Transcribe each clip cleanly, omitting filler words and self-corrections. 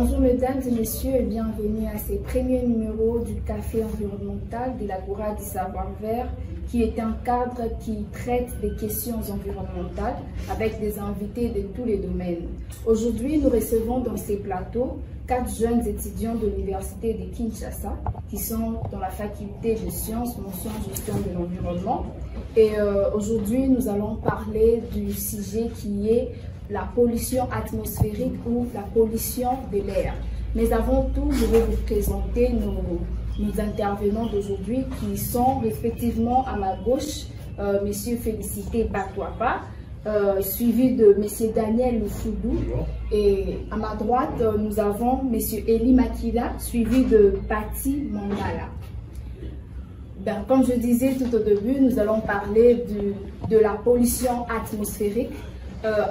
Bonjour mesdames et messieurs et bienvenue à ce premier numéro du Café environnemental de l'Agora du Savoir Vert, qui est un cadre qui traite des questions environnementales avec des invités de tous les domaines. Aujourd'hui, nous recevons dans ces plateaux 4 jeunes étudiants de l'Université de Kinshasa qui sont dans la faculté de sciences, mention gestion de l'environnement. Et aujourd'hui, nous allons parler du sujet qui est la pollution atmosphérique ou la pollution de l'air. Mais avant tout, je vais vous présenter nos intervenants d'aujourd'hui qui sont respectivement à ma gauche, M. Félicité Batouapa, suivi de M. Daniel Lufoudou, et à ma droite, nous avons M. Eli Makila, suivi de Patti Mangala. Ben, comme je disais tout au début, nous allons parler de la pollution atmosphérique.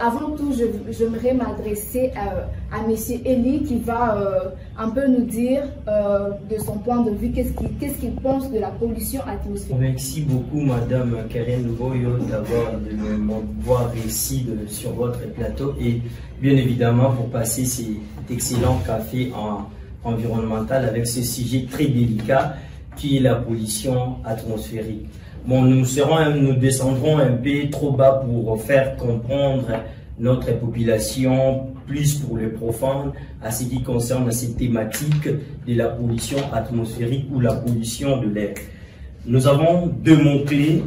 Avant tout, j'aimerais m'adresser à M. Eli qui va un peu nous dire de son point de vue qu'est-ce qu'il pense de la pollution atmosphérique. Merci beaucoup Madame Karen Boyo d'avoir de m'avoir ici sur votre plateau et bien évidemment pour passer cet excellent café environnemental avec ce sujet très délicat qui est la pollution atmosphérique. Bon, nous descendrons un peu trop bas pour faire comprendre notre population, plus pour le profane, à ce qui concerne cette thématique de la pollution atmosphérique ou la pollution de l'air. Nous avons 2 mots-clés,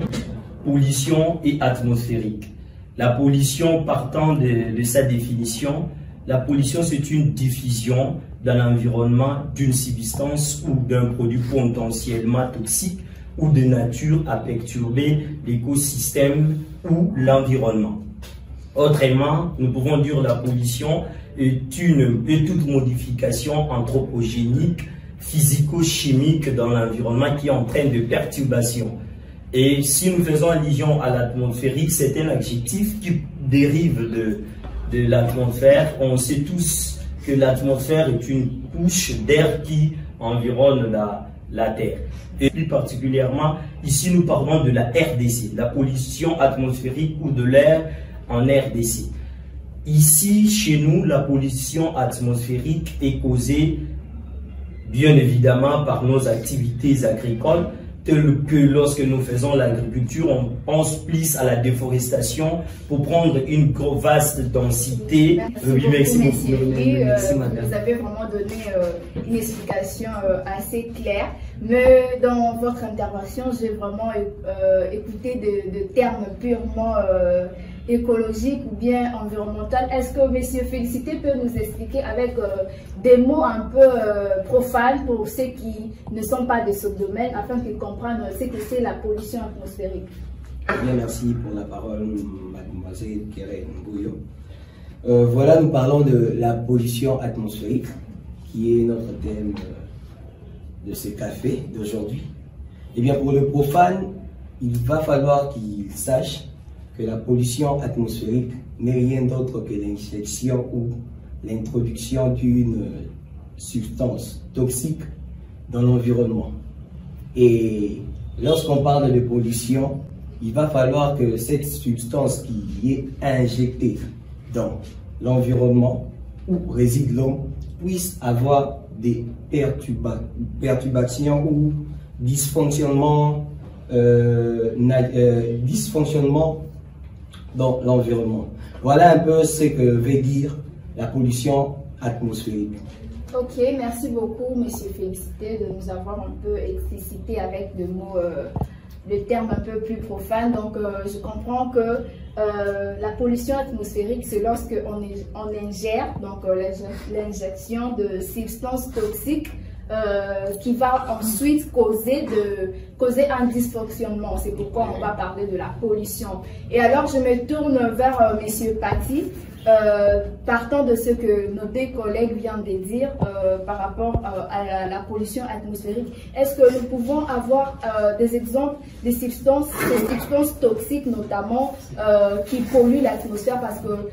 pollution et atmosphérique. La pollution, partant de sa définition, la pollution c'est une diffusion dans l'environnement d'une substance ou d'un produit potentiellement toxique ou de nature à perturber l'écosystème ou l'environnement. Autrement, nous pouvons dire la pollution est toute modification anthropogénique, physico-chimique dans l'environnement qui entraîne de perturbations. Et si nous faisons allusion à l'atmosphérique, c'est un adjectif qui dérive de l'atmosphère. On sait tous que l'atmosphère est une couche d'air qui environne la Terre. Et plus particulièrement, ici nous parlons de la RDC, la pollution atmosphérique ou de l'air en RDC. Ici, chez nous, la pollution atmosphérique est causée bien évidemment par nos activités agricoles, telles que lorsque nous faisons l'agriculture, on pense plus à la déforestation pour prendre une vaste densité. Merci beaucoup, merci madame. Vous avez vraiment donné une explication assez claire, mais dans votre intervention, j'ai vraiment écouté de termes purement écologiques ou bien environnementaux. Est-ce que M. Félicité peut nous expliquer avec des mots un peu profanes pour ceux qui ne sont pas de ce domaine, afin qu'ils comprennent ce que c'est la pollution atmosphérique? Bien, merci pour la parole, mademoiselle Keren Bouillon. Voilà, nous parlons de la pollution atmosphérique, qui est notre thème de ce café d'aujourd'hui. Eh bien, pour le profane, il va falloir qu'il sache que la pollution atmosphérique n'est rien d'autre que l'injection ou l'introduction d'une substance toxique dans l'environnement. Et lorsqu'on parle de pollution, il va falloir que cette substance qui est injectée dans l'environnement où réside l'homme puisse avoir des perturbations ou dysfonctionnements dans l'environnement. Voilà un peu ce que veut dire la pollution atmosphérique. Ok, merci beaucoup, M. Félicité, de nous avoir un peu explicité avec des mots, des termes un peu plus profanes. Donc, je comprends que la pollution atmosphérique, c'est lorsque on ingère, donc l'injection de substances toxiques qui va ensuite causer un dysfonctionnement. C'est pourquoi on va parler de la pollution. Et alors, je me tourne vers M. Patti. Partant de ce que nos 2 collègues viennent de dire par rapport à la pollution atmosphérique, est-ce que nous pouvons avoir des exemples des substances toxiques notamment qui polluent l'atmosphère, parce que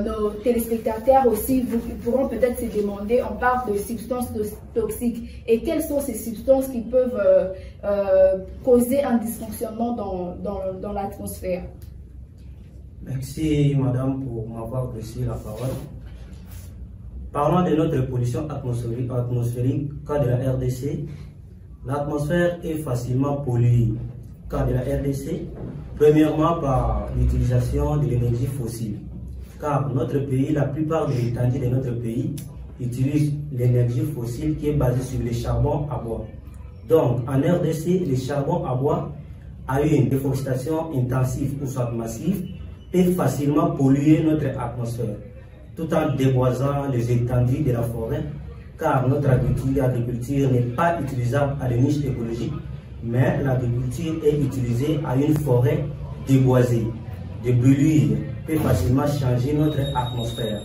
nos téléspectateurs aussi pourront peut-être se demander, on parle de substances toxiques, et quelles sont ces substances qui peuvent causer un dysfonctionnement dans l'atmosphère? Merci madame pour m'avoir laissé la parole. Parlons de notre pollution atmosphérique, cas de la RDC. L'atmosphère est facilement polluée, cas de la RDC, premièrement par l'utilisation de l'énergie fossile. Car notre pays, la plupart de l'étendue de notre pays, utilise l'énergie fossile qui est basée sur le charbon à bois. Donc, en RDC, le charbon à bois a eu une déforestation intensive ou soit massive peut facilement polluer notre atmosphère, tout en déboisant les étendues de la forêt, car notre agriculture n'est pas utilisable à des niches écologiques, mais l'agriculture est utilisée à une forêt déboisée. Des brûlures peut facilement changer notre atmosphère.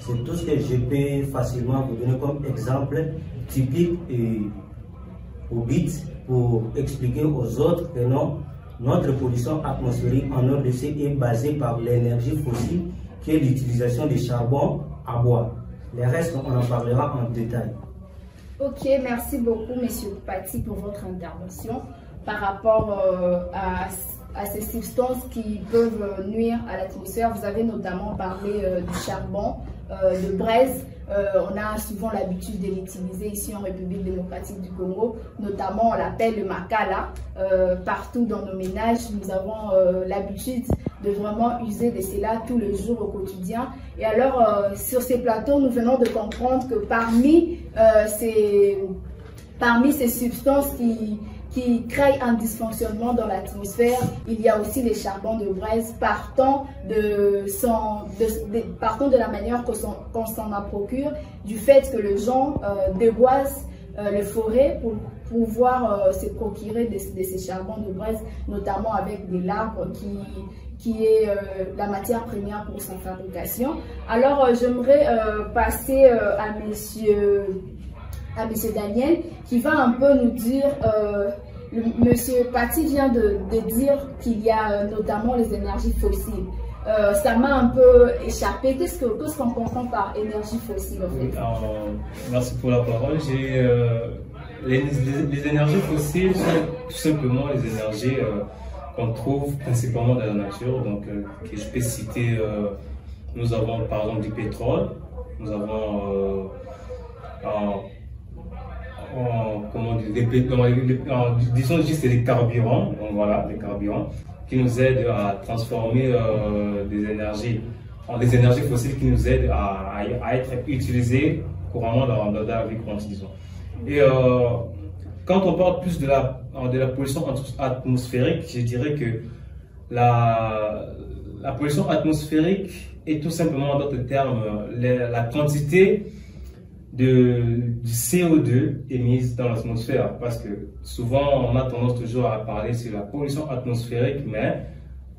C'est tout ce que je peux facilement vous donner comme exemple typique et au BIT pour expliquer aux autres que non, notre pollution atmosphérique en RDC est basée par l'énergie fossile qui est l'utilisation du charbon à bois. Les restes, on en parlera en détail. Ok, merci beaucoup, Monsieur Pati, pour votre intervention par rapport à ces substances qui peuvent nuire à l'atmosphère. Vous avez notamment parlé du charbon, de braise. On a souvent l'habitude de l'utiliser ici en République démocratique du Congo. Notamment, on l'appelle le makala. Partout dans nos ménages, nous avons l'habitude de vraiment user de cela tous les jours au quotidien. Et alors, sur ces plateaux, nous venons de comprendre que parmi ces substances qui créent un dysfonctionnement dans l'atmosphère, il y a aussi les charbons de braise partant de la manière qu'on s'en procure, du fait que les gens déboisent les forêts pour pouvoir se procurer de ces charbons de braise, notamment avec de l'arbre qui est la matière première pour sa fabrication. Alors, j'aimerais passer à Monsieur Daniel, qui va un peu nous dire, Monsieur Pati vient de dire qu'il y a notamment les énergies fossiles. Ça m'a un peu échappé. Qu'est-ce qu'on comprend par énergie fossile en fait? Oui, alors, merci pour la parole. Les énergies fossiles sont tout simplement les énergies qu'on trouve principalement dans la nature. Donc, que je peux citer, nous avons par exemple du pétrole, nous avons disons juste des carburants, donc voilà, des carburants qui nous aident à transformer des énergies fossiles qui nous aident à être utilisées couramment dans la vie courante, disons. Et quand on parle plus de la pollution atmosphérique, je dirais que la pollution atmosphérique est tout simplement, en d'autres termes, la quantité du CO2 émise dans l'atmosphère, parce que souvent on a tendance toujours à parler sur la pollution atmosphérique, mais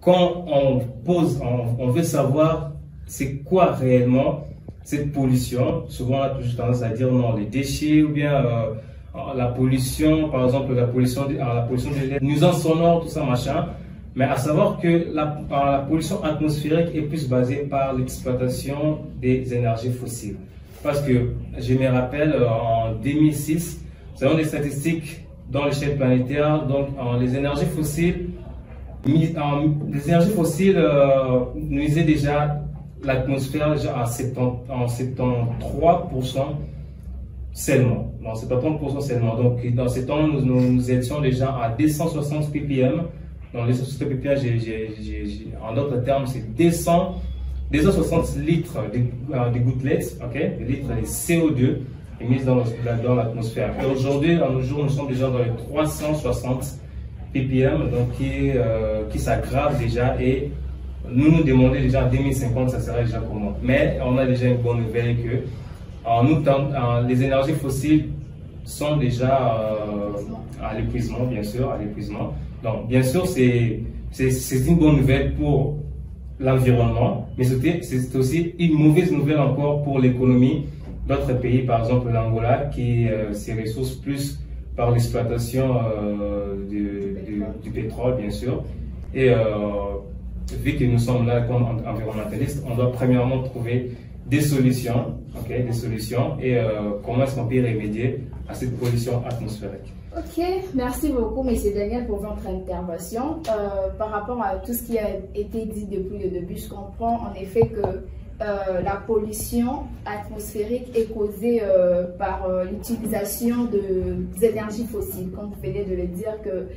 quand on veut savoir c'est quoi réellement cette pollution, souvent on a toujours tendance à dire non, les déchets ou bien la pollution, par exemple la pollution de l'air, nuisances sonores, tout ça machin. Mais à savoir que la pollution atmosphérique est plus basée par l'exploitation des énergies fossiles. Parce que je me rappelle en 2006, selon des statistiques dans l'échelle planétaire, donc les énergies fossiles nuisaient déjà l'atmosphère à 73% seulement. Dans 73% seulement. Donc dans ce temps, nous étions déjà à 260 ppm. Dans les 260 ppm, en d'autres termes, c'est 260 litres de gouttelettes, okay, des litres de CO2 émises dans l'atmosphère. Et aujourd'hui, à nos jours, nous sommes déjà dans les 360 ppm, donc qui s'aggrave déjà, et nous demandons déjà en 2050, ça sera déjà comment. Mais on a déjà une bonne nouvelle que les énergies fossiles sont déjà à l'épuisement, bien sûr, à l'épuisement. Donc, bien sûr, c'est une bonne nouvelle pour l'environnement, mais c'est aussi une mauvaise nouvelle encore pour l'économie d'autres pays, par exemple l'Angola, qui se ressource plus par l'exploitation du pétrole, bien sûr. Et vu que nous sommes là comme environnementalistes, on doit premièrement trouver des solutions, okay, et comment est-ce qu'on peut remédier à cette pollution atmosphérique. Ok, merci beaucoup, M. Daniel, pour votre intervention. Par rapport à tout ce qui a été dit depuis le début, je comprends en effet que la pollution atmosphérique est causée par l'utilisation des énergies fossiles. Comme vous venez de le dire, que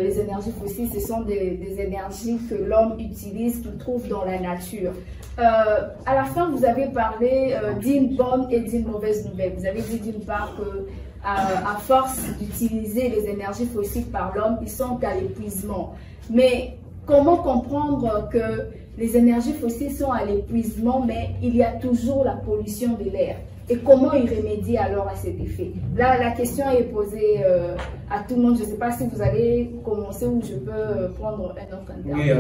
les énergies fossiles, ce sont des énergies que l'homme utilise, qu'il trouve dans la nature. À la fin, vous avez parlé d'une bonne et d'une mauvaise nouvelle. Vous avez dit d'une part que à force d'utiliser les énergies fossiles par l'homme, ils sont à l'épuisement. Mais comment comprendre que les énergies fossiles sont à l'épuisement, mais il y a toujours la pollution de l'air? Et comment y remédier alors à cet effet? Là, la question est posée à tout le monde. Je ne sais pas si vous allez commencer ou je peux prendre un autre intervenant. Oui,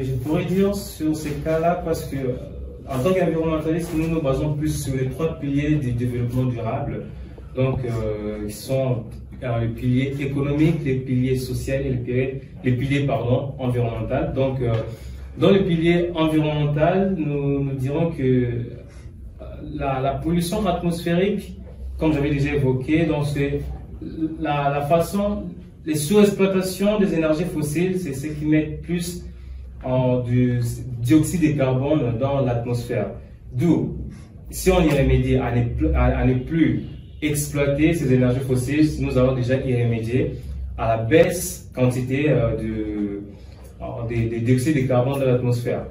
je pourrais dire sur ces cas-là parce que, en tant qu'environnementaliste, nous nous basons plus sur les 3 piliers du développement durable. Donc, qui sont les piliers économiques, les piliers sociaux et les piliers environnementaux. Donc, dans le pilier environnemental, nous dirons que la pollution atmosphérique, comme j'avais déjà évoqué, c'est la façon, les sous-exploitations des énergies fossiles, c'est ce qui met plus du dioxyde de carbone dans l'atmosphère. D'où, si on y remédie à ne plus exploiter ces énergies fossiles, nous allons déjà y remédier à la baisse quantité des dioxydes de carbone dans l'atmosphère.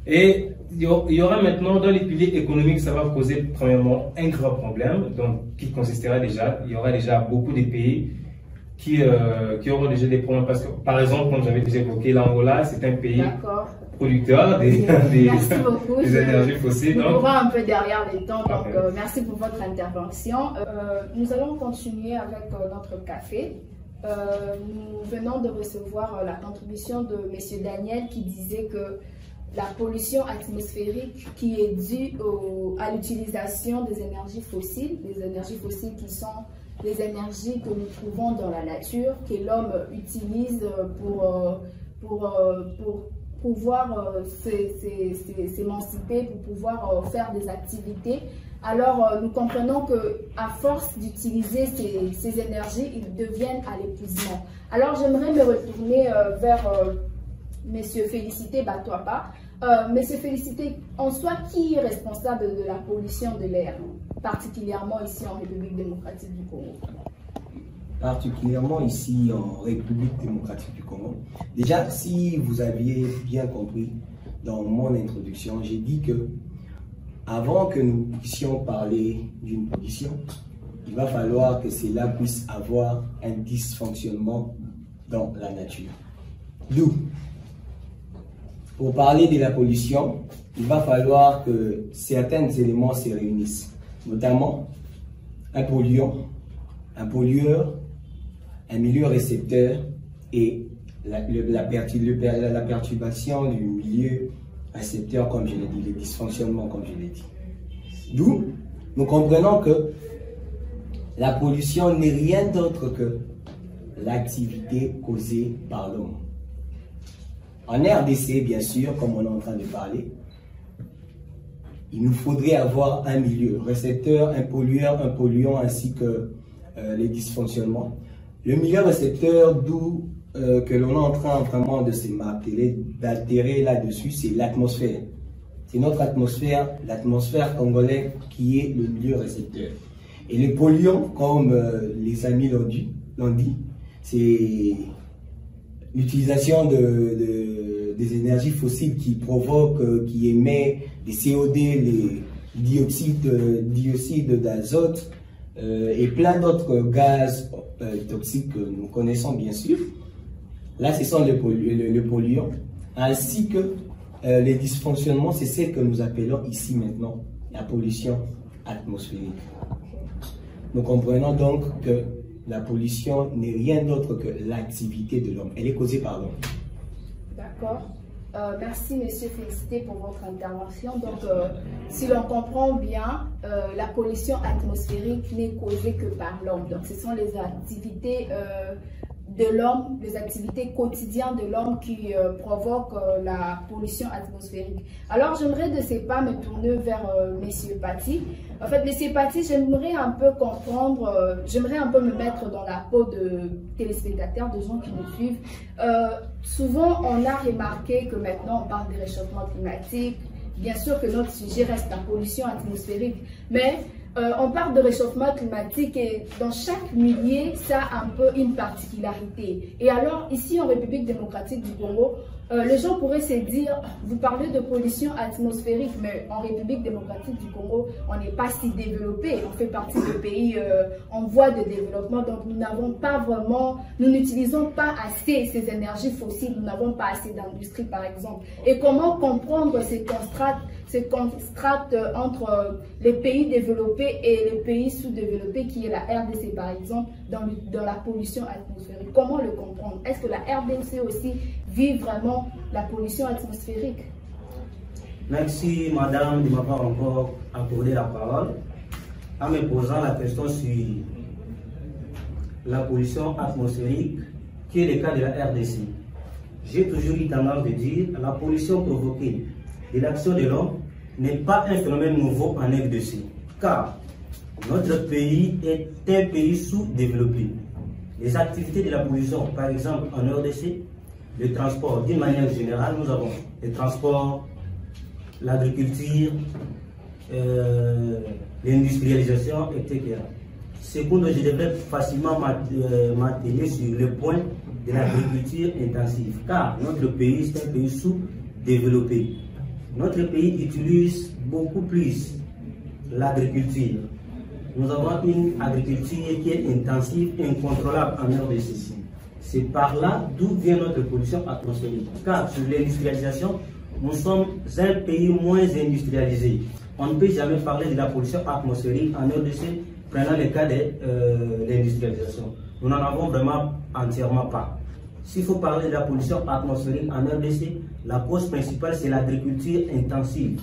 Et il y aura maintenant dans les piliers économiques, ça va poser premièrement un grave problème, donc qui consistera déjà, il y aura déjà beaucoup de pays qui auront déjà des problèmes parce que, par exemple, comme j'avais déjà évoqué, l'Angola, c'est un pays producteur des énergies fossiles. Nous courons un peu derrière les temps, donc merci pour votre intervention. Nous allons continuer avec notre café. Nous venons de recevoir la contribution de M. Daniel qui disait que la pollution atmosphérique qui est due à l'utilisation des énergies fossiles qui sont les énergies que nous trouvons dans la nature, que l'homme utilise pour pouvoir s'émanciper, pour pouvoir faire des activités. Alors, nous comprenons qu'à force d'utiliser ces énergies, ils deviennent à l'épuisement. Alors, j'aimerais me retourner vers Monsieur Félicité Batouaba. Monsieur Félicité, en soi, qui est responsable de la pollution de l'air, particulièrement ici en République démocratique du Congo? Particulièrement ici en République démocratique du Congo. Déjà, si vous aviez bien compris dans mon introduction, j'ai dit que avant que nous puissions parler d'une pollution, il va falloir que cela puisse avoir un dysfonctionnement dans la nature. D'où, pour parler de la pollution, il va falloir que certains éléments se réunissent, notamment un polluant, un pollueur, un milieu récepteur et la perturbation du milieu récepteur, comme je l'ai dit, les dysfonctionnements, comme je l'ai dit. D'où, nous comprenons que la pollution n'est rien d'autre que l'activité causée par l'homme. En RDC, bien sûr, comme on est en train de parler, il nous faudrait avoir un milieu récepteur, un pollueur, un polluant, ainsi que les dysfonctionnements. Le milieu récepteur, d'où que l'on est en train vraiment de se marteler, d'altérer là-dessus, c'est l'atmosphère. C'est notre atmosphère, l'atmosphère congolaise qui est le milieu récepteur. Et les polluants, comme les amis l'ont dit, c'est l'utilisation des énergies fossiles qui provoquent, qui émet des COD, les dioxyde d'azote et plein d'autres gaz toxiques que nous connaissons bien sûr. Là, ce sont les polluants, ainsi que les dysfonctionnements, c'est ce que nous appelons ici maintenant la pollution atmosphérique. Nous comprenons donc que la pollution n'est rien d'autre que l'activité de l'homme. Elle est causée par l'homme. D'accord. Merci, Monsieur Félicité, pour votre intervention. Donc, si l'on comprend bien, la pollution atmosphérique n'est causée que par l'homme. Donc, ce sont les activités de l'homme, les activités quotidiennes de l'homme qui provoquent la pollution atmosphérique. Alors, j'aimerais de ces pas me tourner vers Monsieur Paty. En fait, Monsieur Paty, j'aimerais un peu comprendre, j'aimerais un peu me mettre dans la peau de téléspectateurs, de gens qui nous suivent. Souvent, on a remarqué que maintenant, on parle du réchauffement climatique, bien sûr que notre sujet reste la pollution atmosphérique, mais on parle de réchauffement climatique et dans chaque milieu, ça a un peu une particularité. Et alors, ici en République démocratique du Congo, les gens pourraient se dire, vous parlez de pollution atmosphérique, mais en République démocratique du Congo, on n'est pas si développé. On fait partie de pays en voie de développement, donc nous n'avons pas vraiment, nous n'utilisons pas assez ces énergies fossiles, nous n'avons pas assez d'industrie par exemple. Et comment comprendre ces contrastes entre les pays développés et les pays sous-développés, qui est la RDC par exemple, dans la pollution atmosphérique? Comment le comprendre? Est-ce que la RDC aussi vit vraiment la pollution atmosphérique? Merci madame de m'avoir encore accordé la parole en me posant la question sur la pollution atmosphérique qui est le cas de la RDC. J'ai toujours eu tendance de dire que la pollution provoquée de l'action de l'homme n'est pas un phénomène nouveau en RDC, car notre pays est un pays sous-développé. Les activités de la pollution, par exemple en RDC, le transport, d'une manière générale, nous avons le transport, l'agriculture, l'industrialisation, etc. Secondo, je devrais facilement m'atteler sur le point de l'agriculture intensive, car notre pays est un pays sous-développé. Notre pays utilise beaucoup plus l'agriculture. Nous avons une agriculture qui est intensive et incontrôlable en RDC. C'est par là d'où vient notre pollution atmosphérique. Car sur l'industrialisation, nous sommes un pays moins industrialisé. On ne peut jamais parler de la pollution atmosphérique en RDC, prenant le cas de l'industrialisation. Nous n'en avons vraiment entièrement pas. S'il faut parler de la pollution atmosphérique en RDC, la cause principale c'est l'agriculture intensive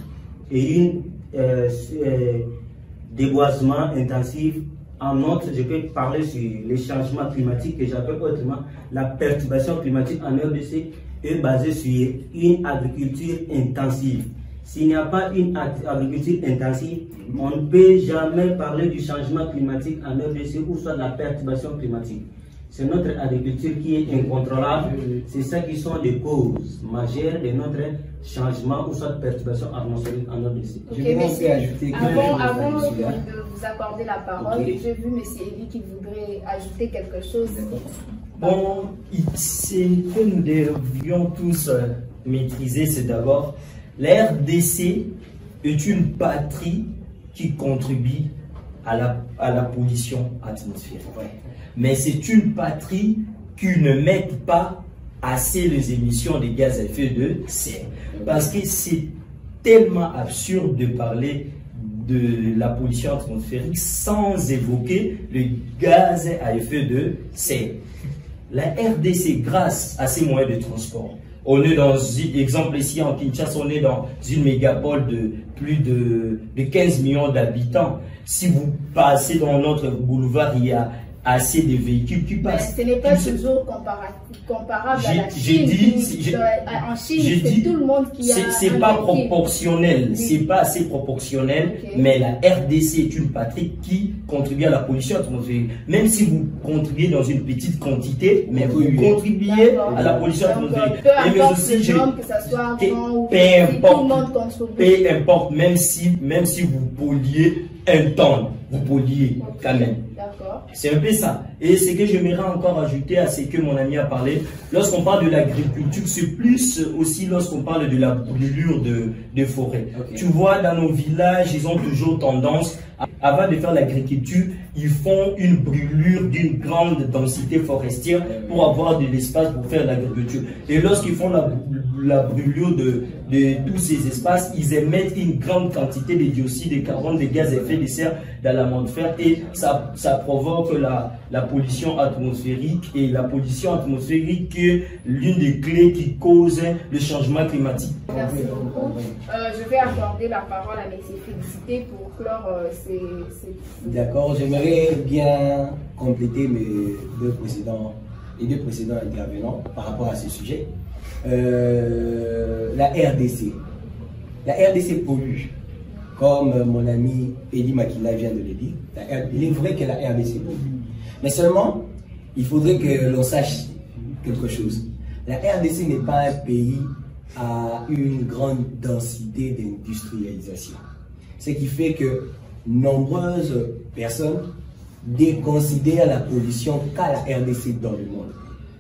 et un déboisement intensif. En outre, je peux parler sur les changements climatiques que j'appelle autrement la perturbation climatique en RDC est basée sur une agriculture intensive. S'il n'y a pas une agriculture intensive, on ne peut jamais parler du changement climatique en RDC ou soit de la perturbation climatique. C'est notre agriculture qui est incontrôlable. C'est ça qui sont les causes majeures de notre changement ou soit de perturbation atmosphérique en RDC. Okay, avant de vous accorder la parole, j'ai vu M. Eli qui voudrait ajouter quelque chose. Bon, ce que nous devions tous maîtriser, c'est d'abord, la RDC est une patrie qui contribue à la pollution atmosphérique. Mais c'est une patrie qui ne met pas assez les émissions de gaz à effet de serre. Parce que c'est tellement absurde de parler de la pollution atmosphérique sans évoquer le gaz à effet de serre. La RDC, grâce à ses moyens de transport, on est dans, exemple ici en Kinshasa, on est dans une mégapole de plus de 15 millions d'habitants. Si vous passez dans notre boulevard, il y a assez de véhicules qui passent. Mais ce n'est pas toujours comparable à la Chine. En Chine, c'est tout le monde qui a. C'est pas proportionnel, c'est pas assez proportionnel, mais la RDC est une patrie qui contribue à la pollution atmosphérique. Même si vous contribuez dans une petite quantité, mais vous contribuez à la pollution atmosphérique. Peu importe que ça soit grand ou petit, tout le monde contribue. Peu importe, même si vous polluez un tonne, vous polluez quand même. C'est un peu ça. Et ce que j'aimerais encore ajouter à ce que mon ami a parlé, lorsqu'on parle de l'agriculture, c'est plus aussi lorsqu'on parle de la brûlure de forêt. Tu vois, dans nos villages, ils ont toujours tendance, avant de faire l'agriculture, ils font une brûlure d'une grande densité forestière pour avoir de l'espace pour faire l'agriculture. Et lorsqu'ils font la brûlure de tous ces espaces, ils émettent une grande quantité de dioxyde de carbone, de gaz à effet de serre dans l'atmosphère et ça provoque la pollution atmosphérique. Et la pollution atmosphérique est l'une des clés qui cause le changement climatique. Merci beaucoup. Je vais accorder la parole à M. Félicité pour clore ces... D'accord, j'aimerais bien compléter les deux précédents intervenants par rapport à ce sujet. La RDC. La RDC pollue. Comme mon ami Eli Makila vient de le dire, il est vrai que la RDC pollue. Mais seulement, il faudrait que l'on sache quelque chose. La RDC n'est pas un pays a une grande densité d'industrialisation. Ce qui fait que nombreuses personnes déconsidèrent la pollution qu'a la RDC dans le monde.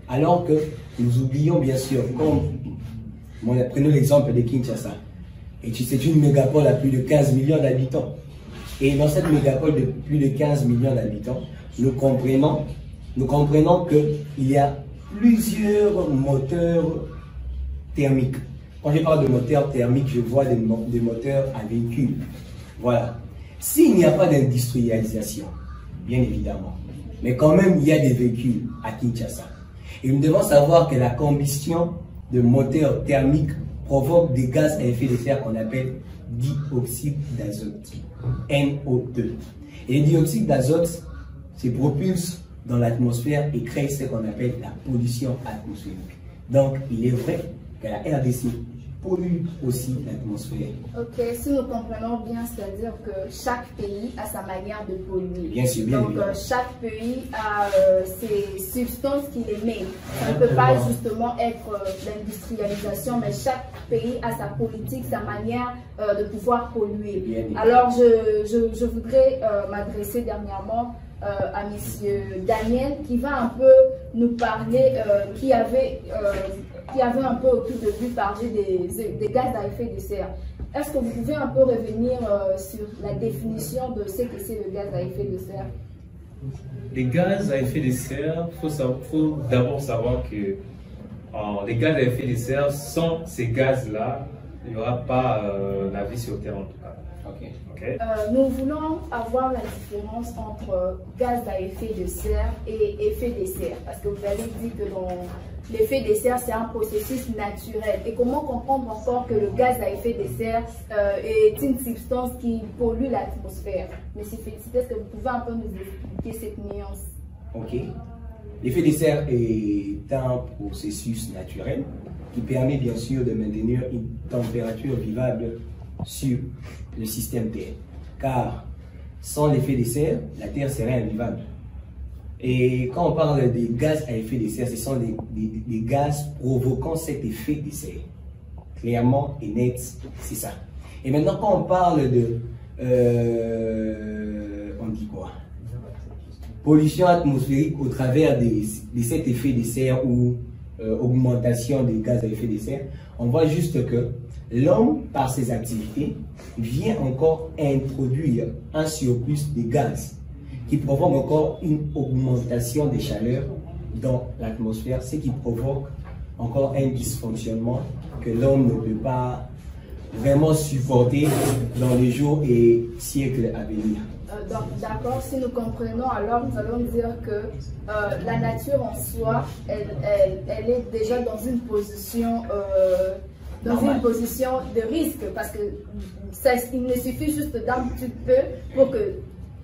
Alors que nous oublions bien sûr, comme prenons l'exemple de Kinshasa, et c'est une mégapole à plus de 15 millions d'habitants. Et dans cette mégapole de plus de 15 millions d'habitants, nous comprenons qu'il y a plusieurs moteurs thermiques. Quand je parle de moteurs thermiques, je vois des moteurs à véhicules. Voilà. S'il n'y a pas d'industrialisation, bien évidemment, mais quand même il y a des véhicules à Kinshasa. Et nous devons savoir que la combustion de moteurs thermiques provoque des gaz à effet de serre qu'on appelle dioxyde d'azote, NO2. Et le dioxyde d'azote se propulse dans l'atmosphère et crée ce qu'on appelle la pollution atmosphérique. Donc, il est vrai que la RDC pollue aussi l'atmosphère. Ok, si nous comprenons bien, c'est-à-dire que chaque pays a sa manière de polluer. Bien sûr, bien donc évidemment. chaque pays a ses substances qu'il émet. Ça ne peut pas justement être l'industrialisation, mais chaque pays a sa politique, sa manière de pouvoir polluer. Alors je voudrais m'adresser dernièrement à M. Daniel qui va un peu nous parler, qui avait un peu au tout début parlé des gaz à effet de serre. Est-ce que vous pouvez un peu revenir sur la définition de ce que c'est le gaz à effet de serre? Les gaz à effet de serre, il faut d'abord savoir que les gaz à effet de serre, sans ces gaz-là, il n'y aura pas la vie sur Terre en tout cas. Okay. Okay. Nous voulons avoir la différence entre gaz à effet de serre et effet de serre. Parce que vous avez dit que l'effet de serre, c'est un processus naturel. Et comment comprendre encore que le gaz à effet de serre est une substance qui pollue l'atmosphère? Monsieur Félicité, est-ce que vous pouvez un peu nous expliquer cette nuance? Ok. L'effet de serre est un processus naturel qui permet bien sûr de maintenir une température vivable sur le système Terre. Car sans l'effet de serre, la Terre serait invivable. Et quand on parle des gaz à effet de serre, ce sont des gaz provoquant cet effet de serre. Clairement et net, c'est ça. Et maintenant, quand on parle de... on dit quoi? Pollution atmosphérique au travers de cet effet de serre ou augmentation des gaz à effet de serre, on voit juste que l'homme, par ses activités, vient encore introduire un surplus de gaz qui provoque encore une augmentation des chaleurs dans l'atmosphère, ce qui provoque encore un dysfonctionnement que l'homme ne peut pas vraiment supporter dans les jours et siècles à venir. D'accord, si nous comprenons, alors nous allons dire que la nature en soi, elle est déjà dans une position de risque, parce que il ne suffit juste d'un petit peu pour que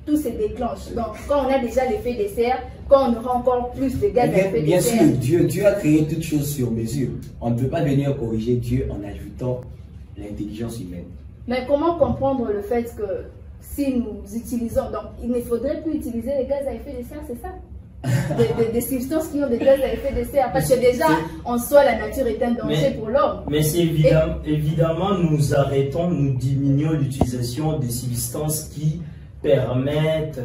tout se déclenche. Donc, quand on a déjà l'effet de serre, quand on aura encore plus de gaz à effet de serre... Bien sûr, Dieu a créé toutes choses sur mesure. On ne peut pas venir corriger Dieu en ajoutant l'intelligence humaine. Mais comment comprendre le fait que si nous utilisons... Donc, il ne faudrait plus utiliser les gaz à effet de serre, c'est ça? Des substances qui ont des gaz à effet de serre, parce que déjà en soi la nature est un danger pour l'homme. Mais c'est évidemment nous diminuons l'utilisation des substances qui permettent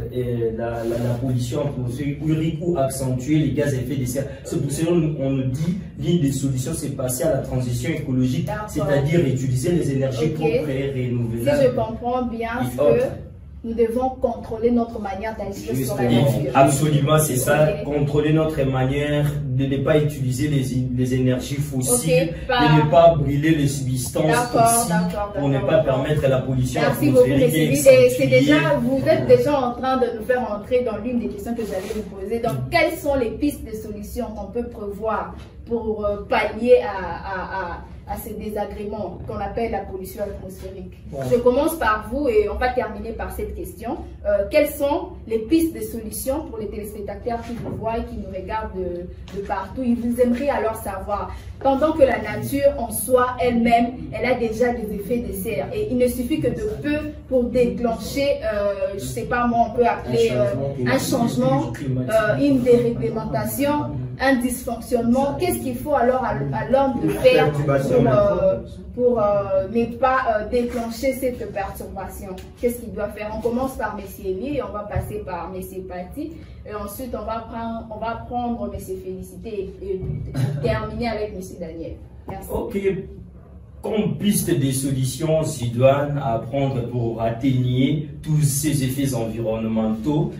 la pollution atmosphérique ou accentuer les gaz à effet de serre. C'est pour ça qu'on nous dit l'une des solutions, c'est passer à la transition écologique, c'est-à-dire utiliser les énergies propres et renouvelables. Si je comprends bien que nous devons contrôler notre manière d'agir sur la nature. Absolument, c'est ça. Contrôler notre manière de ne pas utiliser les énergies fossiles, de ne pas brûler les substances toxiques pour ne pas permettre la pollution atmosphérique. C'est déjà, vous êtes déjà en train de nous faire entrer dans l'une des questions que j'allais vous poser. Donc, quelles sont les pistes de solutions qu'on peut prévoir pour pallier à ces désagréments qu'on appelle la pollution atmosphérique? Je commence par vous et on va terminer par cette question. Quelles sont les pistes de solutions pour les téléspectateurs qui vous voient et qui nous regardent de partout? Ils vous aimeraient alors savoir, pendant que la nature en soi elle-même, elle a déjà des effets de serre et il ne suffit que de peu pour déclencher, je sais pas moi, on peut appeler un changement, une déréglementation. un dysfonctionnement, qu'est-ce qu'il faut alors à l'homme de faire pour ne pas déclencher cette perturbation? Qu'est-ce qu'il doit faire? On commence par M. Eli, on va passer par M. Patti, et ensuite on va prendre M. Félicité et terminer avec M. Daniel. Merci. Ok. Comme piste des solutions idoines à prendre pour atténuer tous ces effets environnementaux,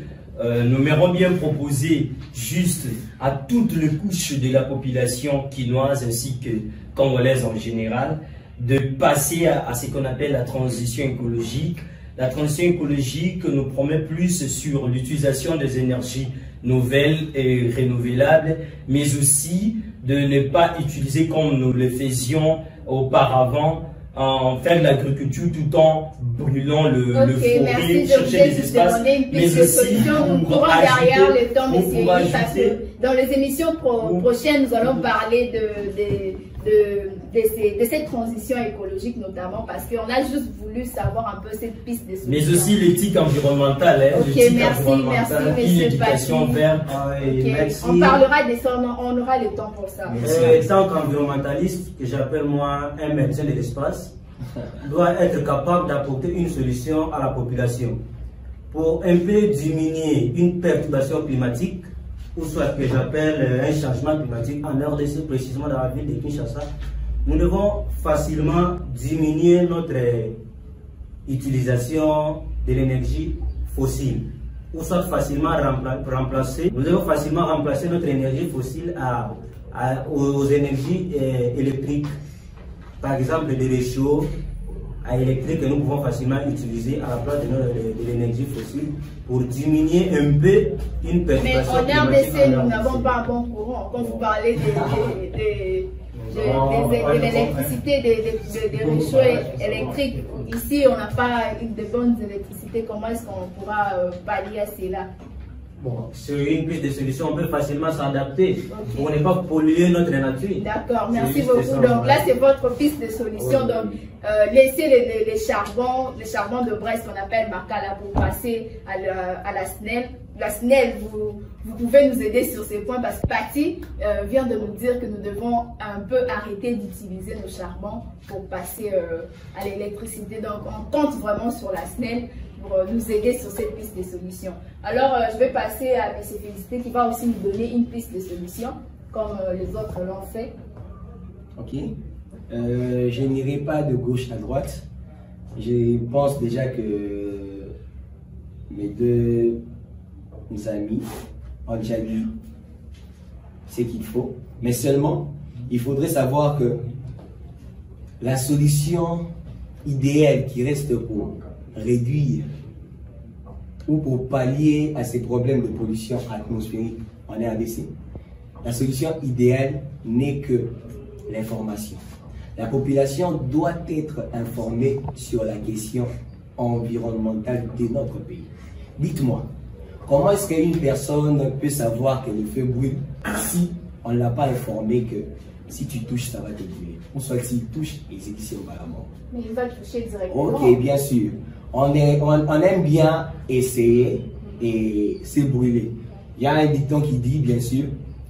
nous aimerions bien proposer juste à toutes les couches de la population quinoise ainsi que congolaise en général de passer à ce qu'on appelle la transition écologique. La transition écologique nous promet plus sur l'utilisation des énergies nouvelles et renouvelables, mais aussi de ne pas utiliser comme nous le faisions auparavant en faire de l'agriculture tout en brûlant le forêt, chercher des espaces, mais aussi nous courons derrière le temps, monsieur, parce que dans les émissions prochaines, nous allons parler de cette transition écologique notamment, parce qu'on a juste voulu savoir un peu cette piste de solution. Mais aussi l'éthique environnementale, merci, l'éducation verte. On parlera de ça, on aura le temps pour ça. Tant qu'environnementaliste, que j'appelle moi un médecin de l'espace, doit être capable d'apporter une solution à la population pour un peu diminuer une perturbation climatique, ou soit que j'appelle un changement climatique en RDC, précisément dans la ville de Kinshasa. Nous devons facilement diminuer notre utilisation de l'énergie fossile, ou soit facilement remplacer. Nous devons facilement remplacer notre énergie fossile aux énergies électriques. Par exemple, des réchauds électriques que nous pouvons facilement utiliser à la place de l'énergie fossile pour diminuer un peu une perturbation climatique. Mais en RDC, nous n'avons pas un bon courant. Quand vous parlez de l'électricité, des réchauds électriques, ici on n'a pas de bonnes électricités. Comment est-ce qu'on pourra pallier à cela? Bon, sur une piste de solution, on peut facilement s'adapter pour ne pas polluer notre nature. D'accord, merci beaucoup. Donc là, c'est votre piste de solution. Donc, laissez les charbons de Brest qu'on appelle Makala pour passer à la SNEL. La SNEL, vous pouvez nous aider sur ces points parce que Patti vient de nous dire que nous devons un peu arrêter d'utiliser nos charbons pour passer à l'électricité. Donc, on compte vraiment sur la SNEL pour nous aider sur cette piste de solution. Alors, je vais passer à M. Félicité qui va aussi nous donner une piste de solution, comme les autres l'ont fait. Ok. Je n'irai pas de gauche à droite. Je pense déjà que mes deux amis ont déjà dit ce qu'il faut. Mais seulement, il faudrait savoir que la solution idéale qui reste pour réduire ou pour pallier à ces problèmes de pollution atmosphérique en RDC, la solution idéale n'est que l'information. La population doit être informée sur la question environnementale de notre pays. Dites-moi, comment est-ce qu'une personne peut savoir que le feu brûle si on ne l'a pas informé que si tu touches, ça va te brûler? Ou soit s'il touche, exécution va la mort. Mais il va toucher directement. Ok, bien sûr. On aime bien essayer et se brûler. Il y a un dicton qui dit, bien sûr,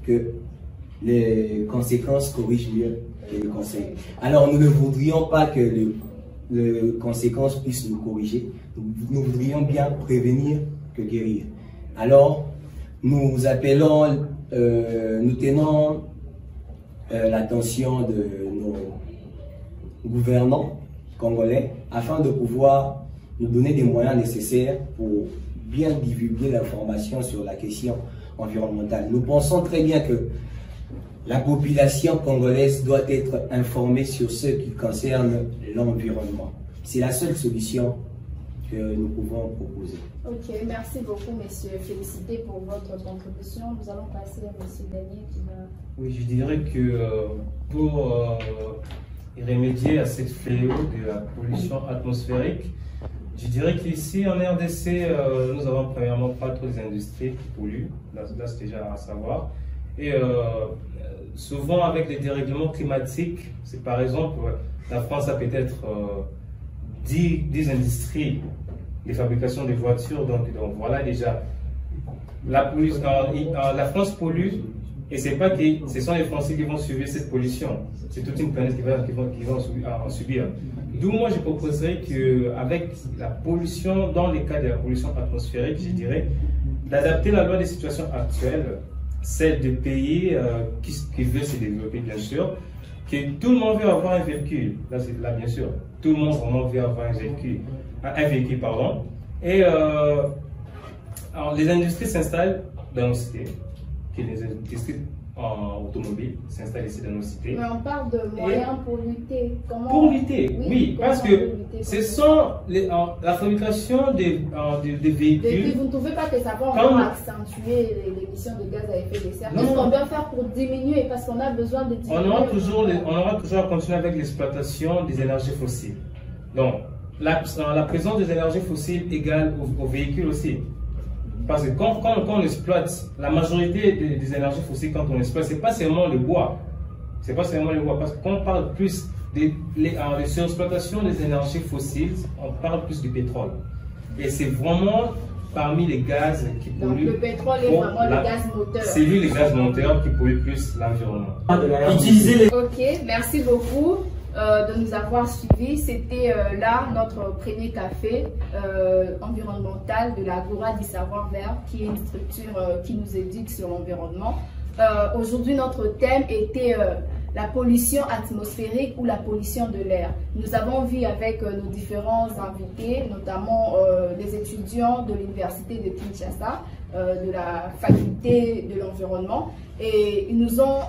que les conséquences corrigent mieux que les conseils. Alors, nous ne voudrions pas que les conséquences puissent nous corriger. Nous voudrions bien prévenir que guérir. Alors, nous appelons, nous tenons l'attention de nos gouvernants congolais afin de pouvoir nous donner des moyens nécessaires pour bien divulguer l'information sur la question environnementale. Nous pensons très bien que la population congolaise doit être informée sur ce qui concerne l'environnement. C'est la seule solution que nous pouvons proposer. Ok, merci beaucoup, monsieur. Félicité pour votre contribution. Nous allons passer à monsieur Daniel qui va... Oui, je dirais que pour remédier à cette fléau de la pollution atmosphérique, je dirais qu'ici en RDC, nous avons premièrement pas trop d'industries qui polluent, là c'est déjà à savoir. Et souvent avec les dérèglements climatiques, c'est par exemple, la France a peut-être 10 industries de fabrication de voitures, donc voilà déjà, la France pollue Et c'est pas que ce sont les Français qui vont subir cette pollution, c'est toute une planète qui va en subir. D'où moi je proposerais qu'avec la pollution, dans les cas de la pollution atmosphérique, je dirais, d'adapter la loi des situations actuelles, celle des pays qui veulent se développer bien sûr, que tout le monde veut avoir un véhicule, là bien sûr, tout le monde vraiment veut avoir un véhicule, pardon. Et alors, les industries s'installent dans nos cités, que les industries automobiles s'installent ici dans nos cités. Mais on parle de moyens pour lutter. Comment... Pour lutter, oui, parce que ce sont la fabrication des véhicules. Vous ne trouvez pas que ça va encore accentuer l'émission de gaz à effet de serre? Qu'est-ce qu'on doit faire pour diminuer? Parce qu'on a besoin de diminuer. On aura toujours à continuer avec l'exploitation des énergies fossiles. Donc, la présence des énergies fossiles égale aux véhicules aussi. Parce que quand on exploite, la majorité des énergies fossiles, quand on exploite, ce n'est pas seulement le bois. C'est pas seulement le bois. Parce que quand on parle plus de surexploitation des énergies fossiles, on parle plus du pétrole. Et c'est vraiment parmi les gaz qui polluent. Donc le pétrole est vraiment le gaz moteur. C'est lui le gaz moteur qui pollue plus l'environnement. Ok, merci beaucoup de nous avoir suivis. C'était là notre premier café environnemental de l'Agora du Savoir Vert, qui est une structure qui nous éduque sur l'environnement. Aujourd'hui, notre thème était la pollution atmosphérique ou la pollution de l'air. Nous avons vu avec nos différents invités, notamment des étudiants de l'université de Kinshasa, de la faculté de l'environnement, et ils nous ont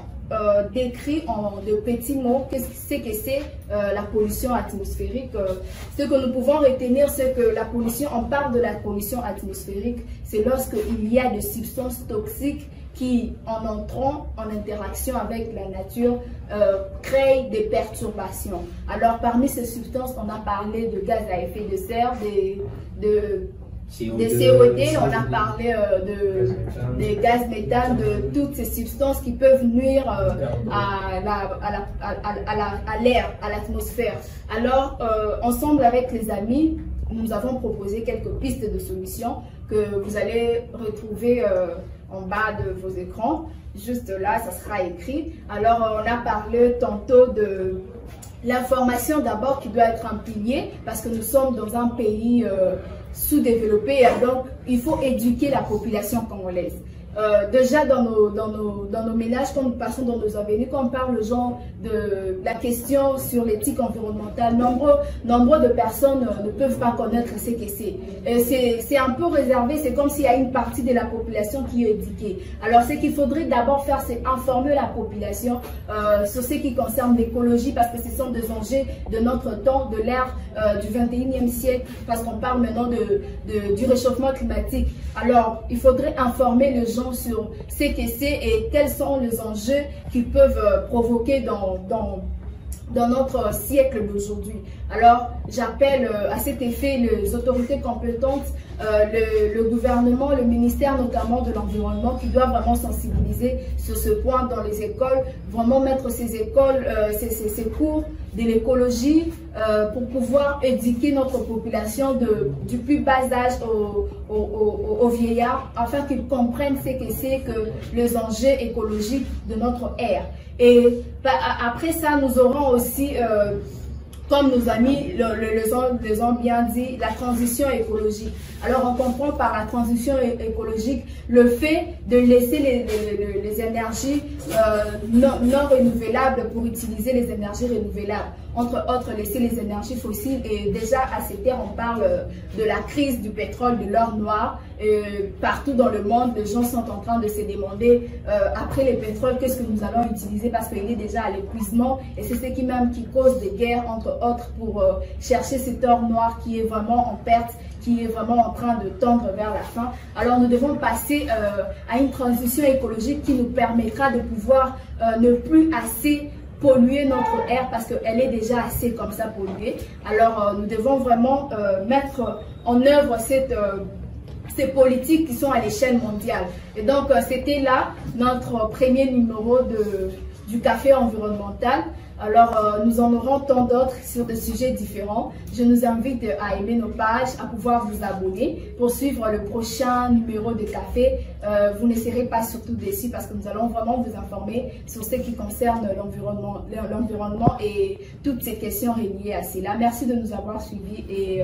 décrit en de petits mots qu'est-ce que c'est la pollution atmosphérique. Ce que nous pouvons retenir, c'est que la pollution, on parle de la pollution atmosphérique, c'est lorsqu'il y a des substances toxiques qui, en entrant en interaction avec la nature, créent des perturbations. Alors, parmi ces substances, on a parlé de gaz à effet de serre, des COD, on a parlé des gaz méthane, de toutes ces substances qui peuvent nuire à l'air, à l'atmosphère. Alors, ensemble avec les amis, nous avons proposé quelques pistes de solutions que vous allez retrouver en bas de vos écrans. Juste là, ça sera écrit. Alors, on a parlé tantôt de l'information d'abord qui doit être un pilier parce que nous sommes dans un pays sous-développé, donc il faut éduquer la population congolaise. Déjà dans nos ménages, quand nous passons dans nos avenues, quand on parle genre de la question sur l'éthique environnementale, nombreux de personnes ne peuvent pas connaître ce que c'est. C'est un peu réservé, c'est comme s'il y a une partie de la population qui est éduquée. Alors ce qu'il faudrait d'abord faire, c'est informer la population sur ce qui concerne l'écologie, parce que ce sont des enjeux de notre temps, de l'ère du 21e siècle, parce qu'on parle maintenant du réchauffement climatique. Alors il faudrait informer les gens sur ce que c'est et quels sont les enjeux qui peuvent provoquer dans notre siècle d'aujourd'hui. Alors, j'appelle à cet effet les autorités compétentes, le gouvernement, le ministère notamment de l'environnement, qui doit vraiment sensibiliser sur ce point dans les écoles, vraiment mettre ces écoles, ces cours de l'écologie pour pouvoir éduquer notre population du plus bas âge aux vieillards, afin qu'ils comprennent ce que c'est que les enjeux écologiques de notre ère. Et après ça, nous aurons aussi, comme nos amis les ont bien dit, la transition écologique. Alors on comprend par la transition écologique le fait de laisser les énergies non renouvelables pour utiliser les énergies renouvelables. Entre autres, laisser les énergies fossiles. Et déjà à cette ère, on parle de la crise du pétrole, de l'or noir. Partout dans le monde, les gens sont en train de se demander après le pétrole, qu'est-ce que nous allons utiliser, parce qu'il est déjà à l'épuisement. Et c'est ce qui cause des guerres, entre autres, pour chercher cet or noir qui est vraiment en perte, qui est vraiment en train de tendre vers la fin. Alors nous devons passer à une transition écologique qui nous permettra de pouvoir ne plus assez polluer notre air, parce qu'elle est déjà assez comme ça polluée. Alors nous devons vraiment mettre en œuvre ces politiques qui sont à l'échelle mondiale. Et donc c'était là notre premier numéro du café environnemental. Alors, nous en aurons tant d'autres sur des sujets différents. Je nous invite à aimer nos pages, à pouvoir vous abonner pour suivre le prochain numéro de Café. Vous ne serez pas surtout déçus parce que nous allons vraiment vous informer sur ce qui concerne l'environnement et toutes ces questions reliées à cela. Merci de nous avoir suivis et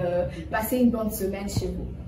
passez une bonne semaine chez vous.